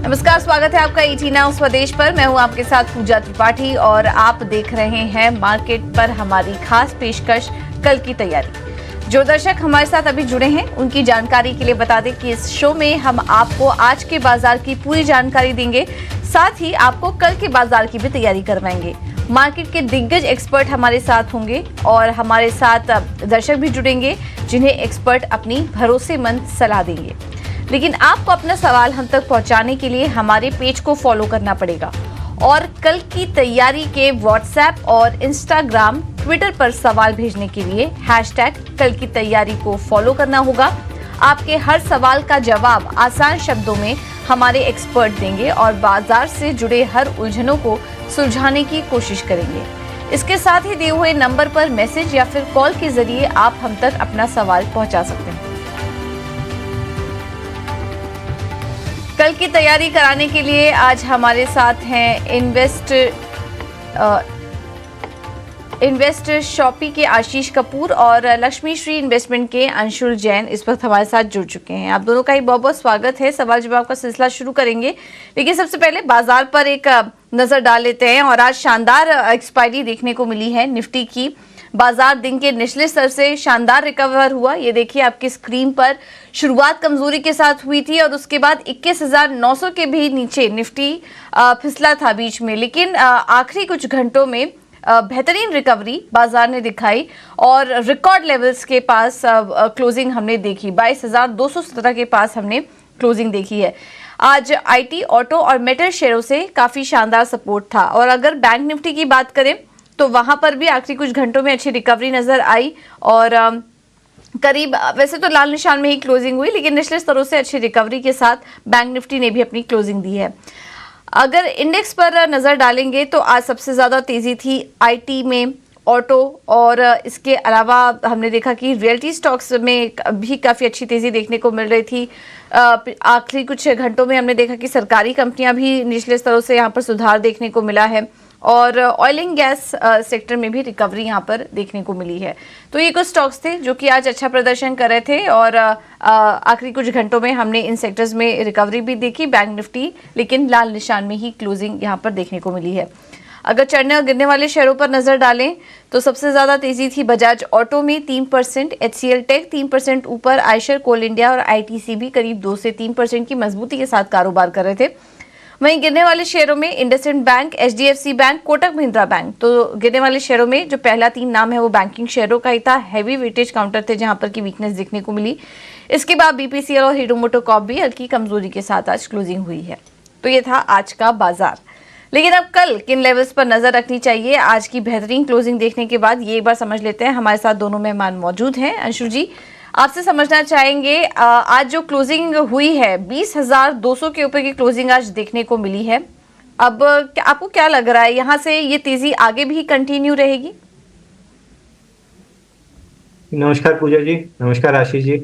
नमस्कार, स्वागत है आपका ET नाउ स्वदेश पर। मैं हूं आपके साथ पूजा त्रिपाठी और आप देख रहे हैं मार्केट पर हमारी खास पेशकश कल की तैयारी। जो दर्शक हमारे साथ अभी जुड़े हैं उनकी जानकारी के लिए बता दें कि इस शो में हम आपको आज के बाजार की पूरी जानकारी देंगे, साथ ही आपको कल के बाजार की भी तैयारी करवाएंगे। मार्केट के दिग्गज एक्सपर्ट हमारे साथ होंगे और हमारे साथ दर्शक भी जुड़ेंगे जिन्हें एक्सपर्ट अपनी भरोसेमंद सलाह देंगे। लेकिन आपको अपना सवाल हम तक पहुंचाने के लिए हमारे पेज को फॉलो करना पड़ेगा और कल की तैयारी के व्हाट्सएप और इंस्टाग्राम, ट्विटर पर सवाल भेजने के लिए #कल की तैयारी को फॉलो करना होगा। आपके हर सवाल का जवाब आसान शब्दों में हमारे एक्सपर्ट देंगे और बाजार से जुड़े हर उलझनों को सुलझाने की कोशिश करेंगे। इसके साथ ही दिए हुए नंबर पर मैसेज या फिर कॉल के जरिए आप हम तक अपना सवाल पहुंचा सकते हैं। कल की तैयारी कराने के लिए आज हमारे साथ हैं इन्वेस्ट शॉपी के आशीष कपूर और लक्ष्मी श्री इन्वेस्टमेंट के अंशुल जैन इस वक्त हमारे साथ जुड़ चुके हैं। आप दोनों का ही बहुत बहुत स्वागत है। सवाल जवाब का सिलसिला शुरू करेंगे, लेकिन सबसे पहले बाजार पर एक नजर डाल लेते हैं। और आज शानदार एक्सपायरी देखने को मिली है निफ्टी की। बाजार दिन के निचले स्तर से शानदार रिकवर हुआ। ये देखिए आपकी स्क्रीन पर, शुरुआत कमजोरी के साथ हुई थी और उसके बाद 21,900 के भी नीचे निफ्टी फिसला था बीच में, लेकिन आखिरी कुछ घंटों में बेहतरीन रिकवरी बाजार ने दिखाई और रिकॉर्ड लेवल्स के पास क्लोजिंग हमने देखी। 22,217 के पास हमने क्लोजिंग देखी है। आज IT, ऑटो और मेटल शेयरों से काफी शानदार सपोर्ट था। और अगर बैंक निफ्टी की बात करें तो वहां पर भी आखिरी कुछ घंटों में अच्छी रिकवरी नजर आई और करीब, वैसे तो लाल निशान में ही क्लोजिंग हुई, लेकिन निचले स्तरों से अच्छी रिकवरी के साथ बैंक निफ्टी ने भी अपनी क्लोजिंग दी है। अगर इंडेक्स पर नजर डालेंगे तो आज सबसे ज्यादा तेजी थी IT में, ऑटो और इसके अलावा हमने देखा कि रियल्टी स्टॉक्स में भी काफ़ी अच्छी तेज़ी देखने को मिल रही थी। आखिरी कुछ घंटों में हमने देखा कि सरकारी कंपनियां भी निचले स्तरों से यहाँ पर सुधार देखने को मिला है और ऑयल एंड गैस सेक्टर में भी रिकवरी यहाँ पर देखने को मिली है। तो ये कुछ स्टॉक्स थे जो कि आज अच्छा प्रदर्शन कर रहे थे और आखिरी कुछ घंटों में हमने इन सेक्टर्स में रिकवरी भी देखी। बैंक निफ्टी लेकिन लाल निशान में ही क्लोजिंग यहाँ पर देखने को मिली है। अगर चढ़ने और गिरने वाले शेयरों पर नजर डालें तो सबसे ज्यादा तेजी थी बजाज ऑटो में 3%, HCL टेक 3% ऊपर, आयशर, कोल इंडिया और ITC भी करीब 2 से 3% की मजबूती के साथ कारोबार कर रहे थे। वहीं गिरने वाले शेयरों में IndusInd bank, HDFC bank, Kotak Mahindra bank. तो गिरने वाले शेयरों में जो पहला 3 नाम है वो बैंकिंग शेयरों का ही था। हैवी वेटेज काउंटर थे जहां पर की वीकनेस देखने को मिली। इसके बाद BPCL और हीरो मोटोकॉर्प भी हल्की कमजोरी के साथ आज क्लोजिंग हुई है। तो ये था आज का बाजार। लेकिन अब कल किन लेवल्स पर नजर रखनी चाहिए आज की बेहतरीन क्लोजिंग देखने के बाद, ये एक बार समझ लेते हैं। हमारे साथ दोनों मेहमान मौजूद हैं। अंशु जी, आपसे समझना चाहेंगे आज जो क्लोजिंग हुई है 20,200 के ऊपर की क्लोजिंग आज देखने को मिली है। अब आपको क्या लग रहा है, यहाँ से ये तेजी आगे भी कंटिन्यू रहेगी? नमस्कार पूजा जी, नमस्कार आशीष जी।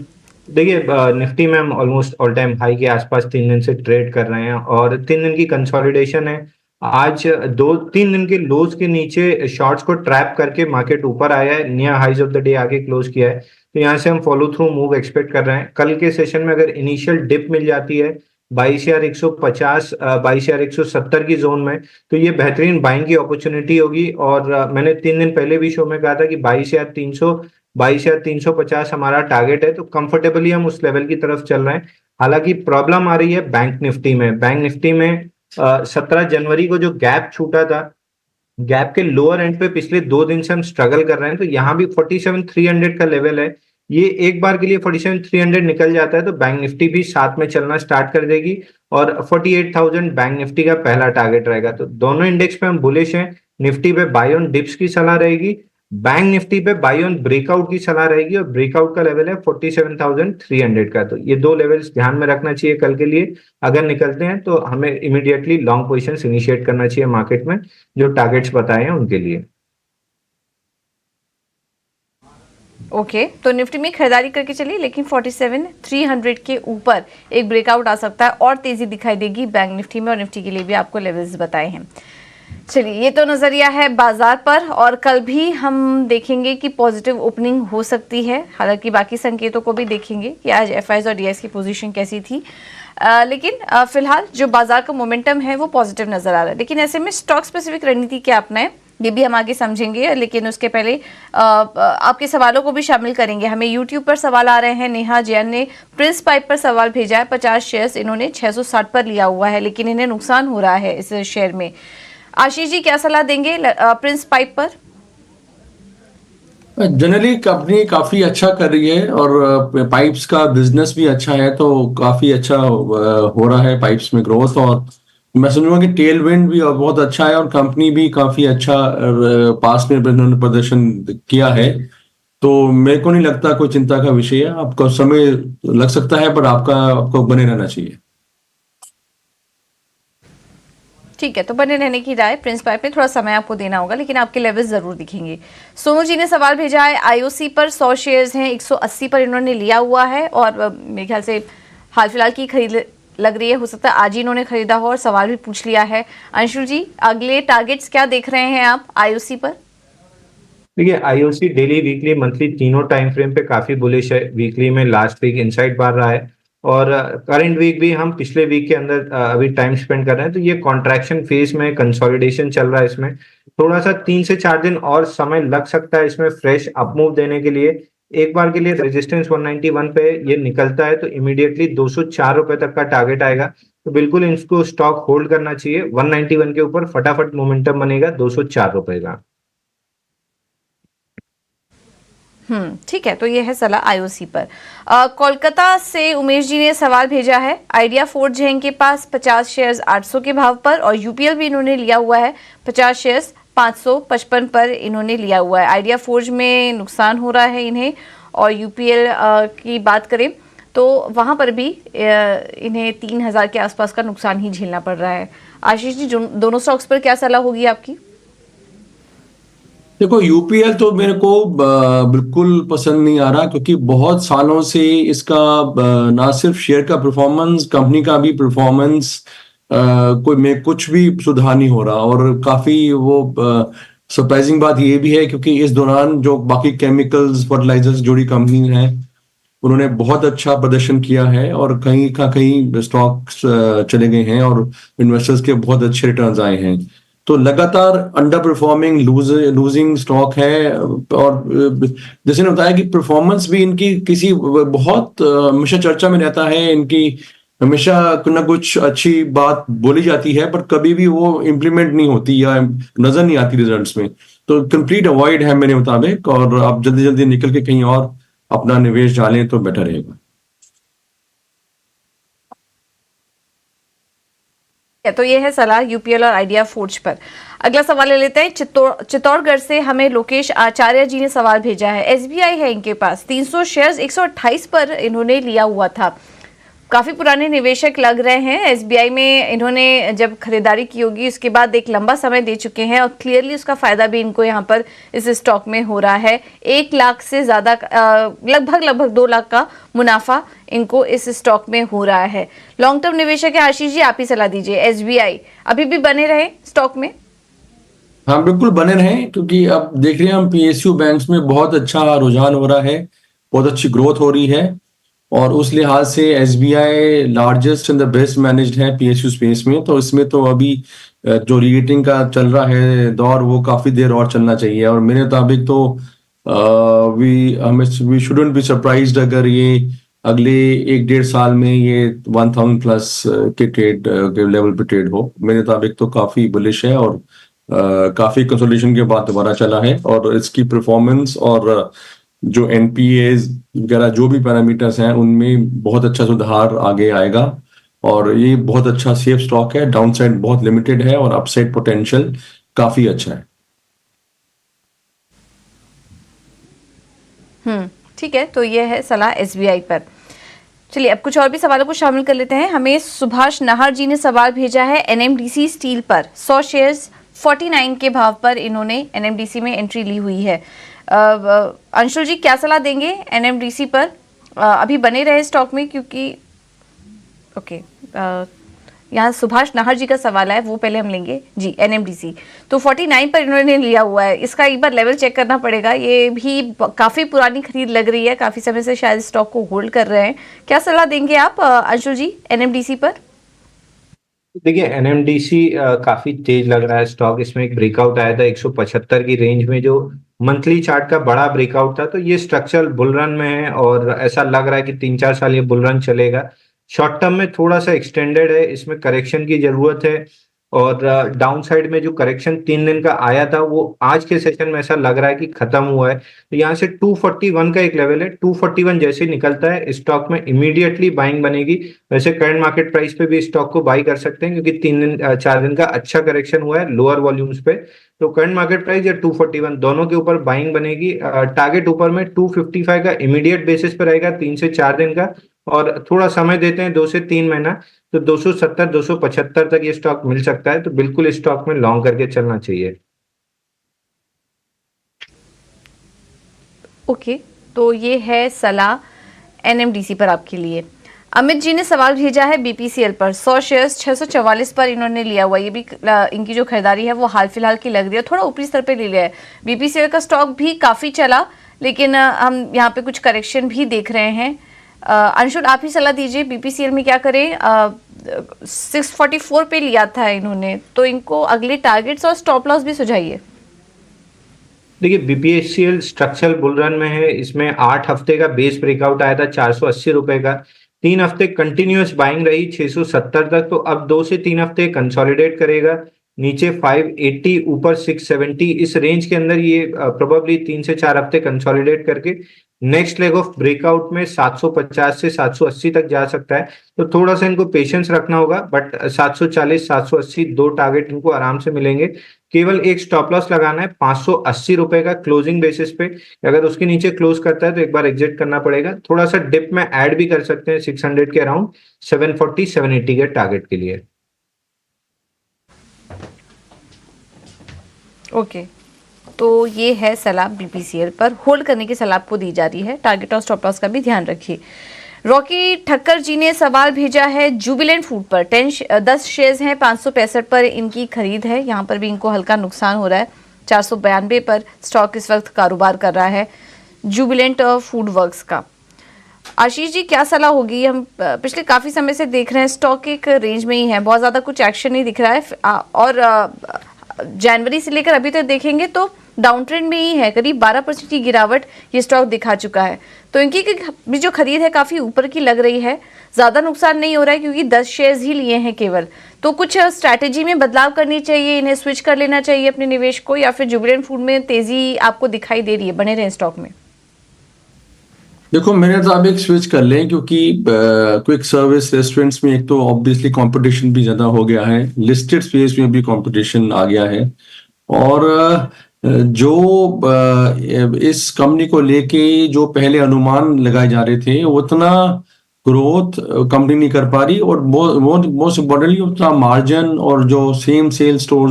देखिए, निफ्टी में हम ऑलमोस्ट ऑल टाइम हाई के आसपास 3 दिन से ट्रेड कर रहे हैं और 3 दिन की कंसोलिडेशन है। आज 2-3 दिन के लोज के नीचे शॉर्ट्स को ट्रैप करके मार्केट ऊपर आया है, near highs of the day आके क्लोज किया है। तो यहाँ से हम फॉलो थ्रू मूव एक्सपेक्ट कर रहे हैं। कल के सेशन में अगर इनिशियल डिप मिल जाती है 22,150, 22,170 की जोन में, तो ये बेहतरीन बाइंग की अपॉर्चुनिटी होगी। और मैंने 3 दिन पहले भी शो में कहा था कि 22,300, 22,350 हमारा टारगेट है, तो कंफर्टेबली हम उस लेवल की तरफ चल रहे हैं। हालांकि प्रॉब्लम आ रही है बैंक निफ्टी में। बैंक निफ्टी में 17 जनवरी को जो गैप छूटा था, गैप के लोअर एंड पे पिछले 2 दिन से हम स्ट्रगल कर रहे हैं। तो यहाँ भी 47,300 का लेवल है। ये एक बार के लिए 47,300 निकल जाता है तो बैंक निफ्टी भी साथ में चलना स्टार्ट कर देगी और 48,000 बैंक निफ्टी का पहला टारगेट रहेगा। तो दोनों इंडेक्स पे हम बुलिश हैं। निफ्टी पे बाय ऑन डिप्स की सलाह रहेगी, बैंक निफ्टी पे बाय ऑन ब्रेकआउट की सलाह रहेगी और ब्रेकआउट का लेवल है 47,300 का। तो ये 2 लेवल्स ध्यान में रखना चाहिए कल के लिए। अगर निकलते हैं तो हमें इमीडिएटली लॉन्ग पोजीशंस इनिशिएट करना चाहिए मार्केट में, जो टारगेट्स बताए हैं उनके लिए। ओके, तो निफ्टी में खरीदारी करके चलिए, लेकिन 47,300 के ऊपर एक ब्रेकआउट आ सकता है और तेजी दिखाई देगी बैंक निफ्टी में, और निफ्टी के लिए भी आपको लेवल्स बताए हैं। चलिए, ये तो नजरिया है बाजार पर और कल भी हम देखेंगे कि पॉजिटिव ओपनिंग हो सकती है। हालांकि बाकी संकेतों को भी देखेंगे कि आज FIs और DIs की पोजीशन कैसी थी। लेकिन फिलहाल जो बाजार का मोमेंटम है वो पॉजिटिव नजर आ रहा है। लेकिन ऐसे में स्टॉक स्पेसिफिक रणनीति क्या अपनाएं ये भी हम आगे समझेंगे, लेकिन उसके पहले आपके सवालों को भी शामिल करेंगे। हमें यूट्यूब पर सवाल आ रहे हैं। नेहा जैन ने प्रिंस पाइप पर सवाल भेजा है। 50 शेयर्स इन्होंने 660 पर लिया हुआ है, लेकिन इन्हें नुकसान हो रहा है इस शेयर में। आशीष जी क्या सलाह देंगे प्रिंस पाइप पर? जनरली कंपनी काफी अच्छा कर रही है और पाइप्स का बिजनेस भी अच्छा है, तो काफी अच्छा हो रहा है पाइप्स में ग्रोथ। और मैं समझूंगा कि टेल विंड भी बहुत अच्छा है और कंपनी भी काफी अच्छा पास में इन्होंने प्रदर्शन किया है। तो मेरे को नहीं लगता कोई चिंता का विषय है। आपका समय लग सकता है पर आपको बने रहना चाहिए। ठीक है, तो बने रहने की राय। प्रिंस पाइप में थोड़ा समय आपको देना होगा, लेकिन आपके लेवल्स जरूर दिखेंगे। सोनू जी ने सवाल भेजा है, आईओसी पर 100 शेयर्स हैं, 180 पर इन्होंने लिया हुआ है और मेरे ख्याल से हाल फिलहाल की खरीद लग रही है। हो सकता है आज ही इन्होंने खरीदा हो और सवाल भी पूछ लिया है। अंशुल जी अगले टारगेट्स क्या देख रहे हैं आप आईओसी पर? देखिए, आईओसी डेली, वीकली, मंथली तीनों टाइम फ्रेम पे काफी बुलिश है। वीकली में लास्ट वीक इनसाइड बार रहा है और करंट वीक भी हम पिछले वीक के अंदर अभी टाइम स्पेंड कर रहे हैं। तो ये कॉन्ट्रैक्शन फेज में कंसोलिडेशन चल रहा है। इसमें थोड़ा सा 3 से 4 दिन और समय लग सकता है इसमें फ्रेश अपमूव देने के लिए। एक बार के लिए रेजिस्टेंस 191 पे ये निकलता है तो इमीडिएटली 204 रुपए तक का टारगेट आएगा। तो बिल्कुल इसको स्टॉक होल्ड करना चाहिए। 191 के ऊपर फटाफट मोमेंटम बनेगा 204 रुपए का। ठीक है, तो ये है सलाह आईओसी पर। कोलकाता से उमेश जी ने सवाल भेजा है, आइडिया फोर्ज है इनके पास 50 शेयर्स 800 के भाव पर और यूपीएल भी इन्होंने लिया हुआ है 50 शेयर्स 555 पर इन्होंने लिया हुआ है। आइडिया फोर्ज में नुकसान हो रहा है इन्हें, और यूपीएल की बात करें तो वहां पर भी इन्हें 3000 के आसपास का नुकसान ही झेलना पड़ रहा है। आशीष जी दोनों स्टॉक्स पर क्या सलाह होगी आपकी? देखो, यूपीएल तो मेरे को बिल्कुल पसंद नहीं आ रहा, क्योंकि बहुत सालों से इसका ना सिर्फ शेयर का परफॉर्मेंस, कंपनी का भी परफॉर्मेंस कोई में कुछ भी सुधार नहीं हो रहा। और काफी वो सरप्राइजिंग बात ये भी है, क्योंकि इस दौरान जो बाकी केमिकल्स फर्टिलाइजर्स जुड़ी कंपनी हैं उन्होंने बहुत अच्छा प्रदर्शन किया है और कहीं का कहीं स्टॉक्स चले गए हैं और इन्वेस्टर्स के बहुत अच्छे रिटर्न्स आए हैं। तो लगातार अंडर परफॉर्मिंग लूजिंग स्टॉक है। और जैसे ने बताया कि परफॉर्मेंस भी इनकी किसी बहुत हमेशा चर्चा में रहता है, इनकी हमेशा कुछ ना कुछ अच्छी बात बोली जाती है पर कभी भी वो इम्प्लीमेंट नहीं होती या नजर नहीं आती रिजल्ट्स में। तो कंप्लीट अवॉइड है मेरे मुताबिक, और आप जल्दी जल्दी निकल के कहीं और अपना निवेश डालें तो बेटर रहेगा। तो ये है सलाह यूपीएल और आइडिया फोर्ज पर। अगला सवाल ले लेते हैं। चित्तौड़गढ़ से हमें लोकेश आचार्य जी ने सवाल भेजा है, एसबीआई है इनके पास 300 शेयर्स 128 पर इन्होंने लिया हुआ था। काफी पुराने निवेशक लग रहे हैं। एसबीआई में इन्होंने जब खरीदारी की होगी उसके बाद एक लंबा समय दे चुके हैं और क्लियरली उसका फायदा भी इनको यहाँ पर इस स्टॉक में हो रहा है। 1 लाख से ज्यादा लगभग 2 लाख का मुनाफा इनको इस स्टॉक में हो रहा है। लॉन्ग टर्म निवेशक है आशीष जी, आप ही सलाह दीजिए, एसबीआई अभी भी बने रहे स्टॉक में? हाँ, बिल्कुल बने रहें, क्योंकि अब देख रहे हैं हम पीएसयू बैंक्स में बहुत अच्छा रुझान हो रहा है, बहुत अच्छी ग्रोथ हो रही है। और उस लिहाज से SBI largest and the best managed है पीएसयू स्पेस में। तो इसमें तो अभी जो रीरेटिंग का चल रहा है दौर वो काफी देर और चलना चाहिए। और मेरे मुताबिक तो वी शुडंट बी सरप्राइज्ड अगर ये अगले 1-1.5 साल में ये 1000 प्लस के ट्रेड के लेवल पे ट्रेड हो। मेरे मुताबिक तो काफी बुलिश है और काफी कंसोलिडेशन के बाद दोबारा चला है। और इसकी परफॉर्मेंस और जो एनपीएज वगैरह जो भी पैरामीटर्स हैं उनमें बहुत अच्छा सुधार आगे आएगा। और ये बहुत अच्छा सेफ स्टॉक है, डाउनसाइड बहुत लिमिटेड है और अपसाइड पोटेंशियल काफी अच्छा है। ठीक है, तो ये है सलाह एसबीआई पर। चलिए अब कुछ और भी सवालों को शामिल कर लेते हैं। हमें सुभाष नाहर जी ने सवाल भेजा है एनएमडीसी स्टील पर 100 शेयर्स 49 के भाव पर इन्होंने एनएमडीसी में एंट्री ली हुई है। अंशुल जी क्या सलाह देंगे एनएमडीसी पर? अभी बने रहे स्टॉक में क्योंकि यहाँ सुभाष नाहर जी का सवाल है, वो पहले हम लेंगे जी। एनएमडीसी तो 49 पर इन्होंने लिया हुआ है, इसका एक बार लेवल चेक करना पड़ेगा। ये भी काफी पुरानी खरीद लग रही है, काफी समय से शायद स्टॉक को होल्ड कर रहे हैं। क्या सलाह देंगे आप अंशुल जी एनएमडीसी पर? देखिए एनएमडीसी काफी तेज लग रहा है स्टॉक। इसमें एक ब्रेकआउट आया था 175 की रेंज में, जो मंथली चार्ट का बड़ा ब्रेकआउट था। तो ये स्ट्रक्चरल बुल रन में है और ऐसा लग रहा है कि 3-4 साल ये बुल रन चलेगा। शॉर्ट टर्म में थोड़ा सा एक्सटेंडेड है, इसमें करेक्शन की जरूरत है। और डाउन साइड में जो करेक्शन 3 दिन का आया था वो आज के सेशन में ऐसा लग रहा है कि खत्म हुआ है। तो यहाँ से 241 का एक लेवल है, 241 जैसे निकलता है स्टॉक में इमीडिएटली बाइंग बनेगी। वैसे करंट मार्केट प्राइस पे भी स्टॉक को बाई कर सकते हैं, क्योंकि 4 दिन का अच्छा करेक्शन हुआ है लोअर वॉल्यूम्स पे। तो करंट मार्केट प्राइस या 241 दोनों के ऊपर बाइंग बनेगी। टारगेट ऊपर में 255 का इमीडिएट बेसिस पे रहेगा 3 से 4 दिन का, और थोड़ा समय देते हैं 2 से 3 महीना, तो 270 275 तक ये स्टॉक मिल सकता है। तो बिल्कुल स्टॉक में लॉन्ग करके चलना चाहिए। ओके, तो ये है सलाह एनएमडीसी पर आपके लिए। अमित जी ने सवाल भेजा है बीपीसीएल पर, 100 शेयर्स 644 पर इन्होंने लिया हुआ। ये भी इनकी जो खरीदारी है वो हाल फिलहाल की लग रही है, थोड़ा ऊपरी स्तर पे ले लिया है। बीपीसीएल का स्टॉक भी काफी चला, लेकिन हम यहाँ पे कुछ करेक्शन भी देख रहे हैं। अंशुल आप ही सलाह दीजिए, बीपीसीएल में क्या करें? 644 पे लिया था इन्होंने, तो इनको अगले टारगेट्स और स्टॉप लॉस भी सुझाइए। देखिए बीपीएससीएल स्ट्रक्चरल बुल रन में है। इसमें 8 हफ्ते का बेस ब्रेकआउट आया था 480 रुपए का। 3 हफ्ते कंटिन्यूअस बाइंग रही 670 तक। तो अब 2 से 3 हफ्ते कंसोलिडेट करेगा, नीचे 580 ऊपर 670, इस रेंज के अंदर ये प्रोबेबली 3 से 4 हफ्ते कंसोलिडेट करके नेक्स्ट लेग ऑफ ब्रेकआउट में 750 से 780 तक जा सकता है। तो थोड़ा सा इनको पेशेंस रखना होगा, बट 740 780 दो टारगेट इनको आराम से मिलेंगे। केवल एक स्टॉप लॉस लगाना है 580 रुपए का क्लोजिंग बेसिस पे। अगर उसके नीचे क्लोज करता है तो एक बार एग्जिट करना पड़ेगा। थोड़ा सा डिप में ऐड भी कर सकते हैं 600 के अराउंड 740 780 के टारगेट के लिए। ओके, तो ये है सलाह बीपीसीएल पर, होल्ड करने की सलाह आपको दी जा रही है। टारगेट और स्टॉप लॉस का भी ध्यान रखिए। रॉकी ठक्कर जी ने सवाल भेजा है जुबिलेंट फूड पर, 10 शेयर्स हैं, 565 पर इनकी खरीद है। यहाँ पर भी इनको हल्का नुकसान हो रहा है, 492 पर स्टॉक इस वक्त कारोबार कर रहा है जुबिलेंट फूड वर्क्स का। आशीष जी क्या सलाह होगी? हम पिछले काफी समय से देख रहे हैं स्टॉक एक रेंज में ही है, बहुत ज्यादा कुछ एक्शन नहीं दिख रहा है, और जनवरी से लेकर अभी तक देखेंगे तो डाउन ट्रेंड में ही है, करीब 12% की गिरावट ये स्टॉक दिखा चुका है। तो इनकी भी जो खरीद है काफी ऊपर की लग रही है, ज्यादा नुकसान नहीं हो रहा है क्योंकि 10 शेयर्स ही लिए हैं केवल। तो कुछ स्ट्रैटेजी में बदलाव करनी चाहिए, इन्हें स्विच कर लेना चाहिए अपने निवेश को, या फिर जुबिलेंट फूड में तेजी आपको दिखाई दे रही है, बने रहे स्टॉक में? देखो मेरे मुताबिक स्विच कर लें, क्योंकि क्विक सर्विस रेस्टोरेंट्स में एक तो ऑब्वियसली कंपटीशन भी ज़्यादा हो गया है, लिस्टेड स्पेस में भी कंपटीशन आ गया है, और जो इस कंपनी को लेके जो पहले अनुमान लगाए जा रहे थे उतना ग्रोथ कंपनी नहीं कर पा रही, और मोस्ट इम्पोर्टेंटली उतना मार्जिन और जो सेम स्टोर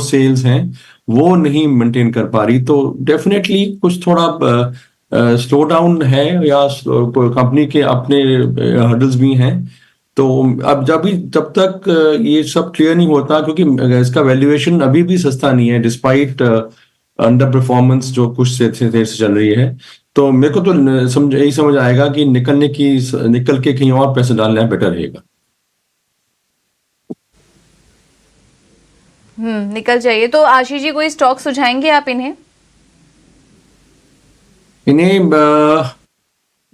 सेल्स हैं वो नहीं मेंटेन कर पा रही। तो डेफिनेटली कुछ थोड़ा स्लो डाउन है, या कंपनी के अपने हर्डल्स भी हैं। तो अब जब तक ये सब क्लियर नहीं होता, क्योंकि इसका वैल्यूएशन अभी भी सस्ता नहीं है डिस्पाइट अंडर परफॉर्मेंस जो कुछ से चल रही है। तो मेरे को तो यही समझ आएगा कि निकल के कहीं और पैसे डालना बेटर रहेगा। निकल जाइए। तो आशीष जी कोई स्टॉक सुझाएंगे आप इन्हें?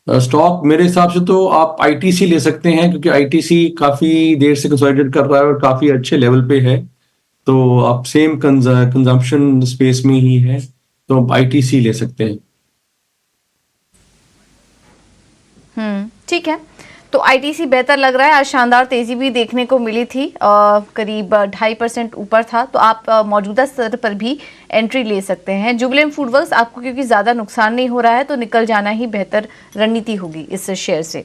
स्टॉक मेरे हिसाब से तो आप आईटीसी ले सकते हैं, क्योंकि आईटीसी काफी देर से कंसोलिडेट कर रहा है और काफी अच्छे लेवल पे है। तो आप सेम कंजम्पशन स्पेस में ही है, तो आप आईटीसी ले सकते हैं। ठीक है, तो आईटीसी बेहतर लग रहा है। आज शानदार तेजी भी देखने को मिली थी, करीब 2.5% ऊपर था। तो आप मौजूदा स्तर पर भी एंट्री ले सकते हैं। जुबिलेंट फूड वर्क्स आपको क्योंकि ज्यादा नुकसान नहीं हो रहा है तो निकल जाना ही बेहतर रणनीति होगी इस शेयर से।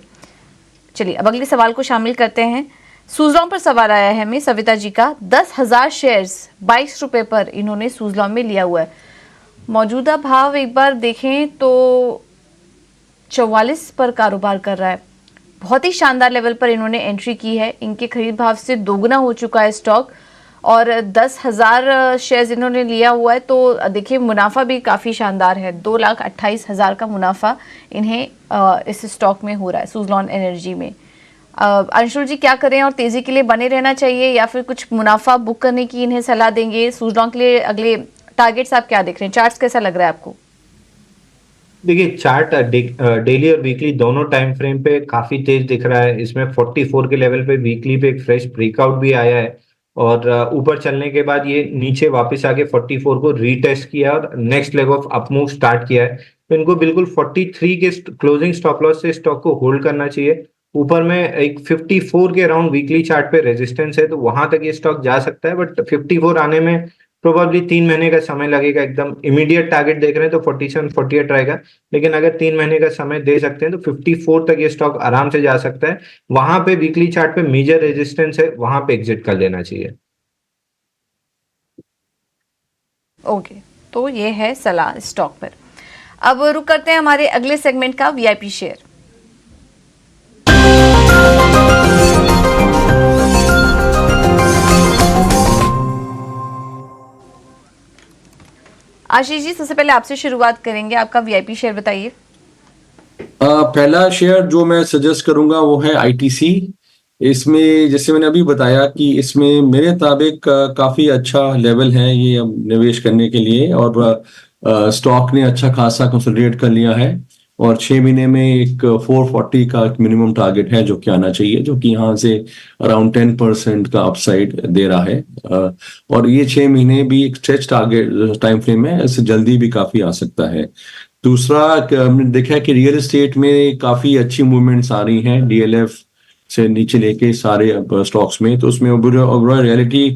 चलिए अब अगले सवाल को शामिल करते हैं। सूजलॉन पर सवाल आया है हमें सविता जी का, 10,000 शेयर्स 22 रुपए पर इन्होंने सूजलॉन में लिया हुआ है। मौजूदा भाव एक बार देखें तो 44 पर कारोबार कर रहा है। बहुत ही शानदार लेवल पर इन्होंने एंट्री की है। इनके खरीद भाव से दोगुना हो चुका है स्टॉक और 10,000 शेयर्स इन्होंने लिया हुआ है, तो देखिए मुनाफा भी काफ़ी शानदार है। 2,28,000 का मुनाफा इन्हें इस स्टॉक में हो रहा है सुज़लॉन एनर्जी में। अंशुल जी क्या करें और तेज़ी के लिए बने रहना चाहिए या फिर कुछ मुनाफा बुक करने की इन्हें सलाह देंगे? सुज़लॉन के लिए अगले टारगेट्स आप क्या देख रहे हैं? चार्ट्स कैसा लग रहा है आपको? देखिए चार्ट डेली और वीकली दोनों टाइम फ्रेम पे काफी तेज दिख रहा है। इसमें 44 के लेवल पे वीकली पे एक फ्रेश ब्रेकआउट भी आया है और ऊपर चलने के बाद ये नीचे वापस आके 44 को रीटेस्ट किया और next leg of up move start किया है। तो इनको बिल्कुल 43 के क्लोजिंग स्टॉप लॉस से स्टॉक को होल्ड करना चाहिए। ऊपर में एक 54 के अराउंड वीकली चार्ट पे रेजिस्टेंस है, तो वहां तक ये स्टॉक जा सकता है, बट 54 आने में प्रोबेबली 3 महीने का समय लगेगा। एकदम इमीडिएट टारगेट देख रहे हैं तो 47 48 रहेगा, लेकिन अगर 3 महीने का समय दे सकते हैं तो 54 तक ये स्टॉक आराम से जा सकता है। वहां पे वीकली चार्ट पे मेजर रेजिस्टेंस है, वहां पे एग्जिट कर लेना चाहिए। ओके, तो ये है सलाह स्टॉक पर। अब रुक करते हैं हमारे अगले सेगमेंट का, वीआईपी शेयर। आशीष जी सबसे पहले आपसे शुरुआत करेंगे, आपका वीआईपी शेयर बताइए। पहला शेयर जो मैं सजेस्ट करूंगा वो है आईटीसी। इसमें जैसे मैंने अभी बताया कि इसमें मेरे मुताबिक काफी अच्छा लेवल है ये अब निवेश करने के लिए, और स्टॉक ने अच्छा खासा कंसोलिडेट कर लिया है और 6 महीने में एक 440 का मिनिमम टारगेट है जो कि आना चाहिए, जो कि यहाँ से अराउंड 10% का अपसाइड दे रहा है। और ये 6 महीने भी एक स्ट्रेच टारगेट टाइम फ्रेम है, इससे जल्दी भी काफी आ सकता है। दूसरा हमने देखा है कि रियल एस्टेट में काफी अच्छी मूवमेंट्स आ रही हैं, डीएलएफ से नीचे लेके सारे स्टॉक्स में, तो उसमें ओवरऑल रियलिटी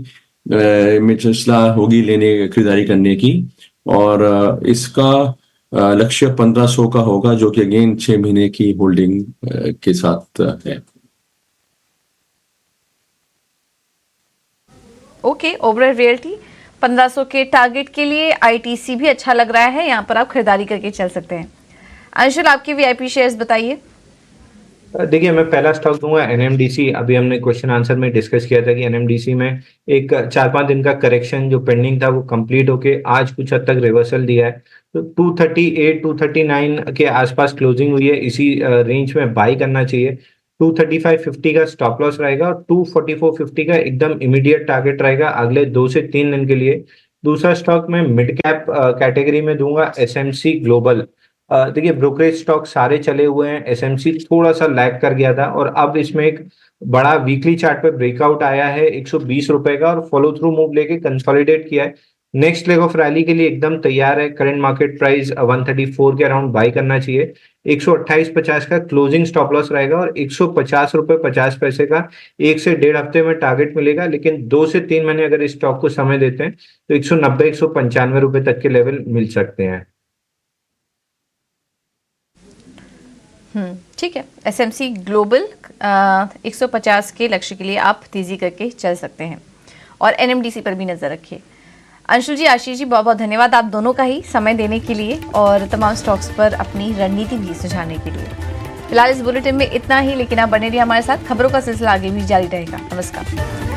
में सलाह होगी लेने खरीदारी करने की। और इसका लक्ष्य 1500 का होगा, जो कि अगेन 6 महीने की होल्डिंग के साथ है। ओके, ओबरॉय रियल्टी 1500 के टारगेट के लिए आईटीसी भी अच्छा लग रहा है, यहाँ पर आप खरीदारी करके चल सकते हैं। अंशुल आपके वीआईपी शेयर्स बताइए। देखिए मैं पहला स्टॉक दूंगा एनएमडीसी। अभी हमने क्वेश्चन आंसर में डिस्कस किया था कि एनएमडीसी में एक 4-5 दिन का करेक्शन जो पेंडिंग था वो कंप्लीट होके आज कुछ हद तक रिवर्सल दिया है। तो 238 239 के आसपास क्लोजिंग हुई है, इसी रेंज में बाई करना चाहिए। 235.50 का स्टॉप लॉस रहेगा और 244.50 का एकदम इमीडिएट टारगेट रहेगा अगले 2 से 3 दिन के लिए। दूसरा स्टॉक मैं मिड कैप कैटेगरी में दूंगा एसएमसी ग्लोबल। देखिए ब्रोकरेज स्टॉक सारे चले हुए हैं, एसएमसी थोड़ा सा लैग कर गया था और अब इसमें एक बड़ा वीकली चार्ट पे ब्रेकआउट आया है 120 रुपए का और फॉलो थ्रू मूव लेके कंसोलिडेट किया है। नेक्स्ट लेग ऑफ रैली के लिए एकदम तैयार है। करंट मार्केट प्राइस 134 के अराउंड बाई करना चाहिए। 128.50 का क्लोजिंग स्टॉप लॉस रहेगा और 150 रुपए 50 पैसे का 1 से 1.5 हफ्ते में टारगेट मिलेगा, लेकिन 2 से 3 महीने अगर इस स्टॉक को समय देते हैं तो 190 195 रुपए तक के लेवल मिल सकते हैं। ठीक है, एसएमसी ग्लोबल 150 के लक्ष्य के लिए आप तेजी करके चल सकते हैं और एनएमडीसी पर भी नजर रखिए। अंशुल जी, आशीष जी, बहुत बहुत धन्यवाद आप दोनों का ही समय देने के लिए और तमाम स्टॉक्स पर अपनी रणनीति भी सुझाने के लिए। फिलहाल इस बुलेटिन में इतना ही, लेकिन आप बने रहिए हमारे साथ, खबरों का सिलसिला आगे भी जारी रहेगा। नमस्कार।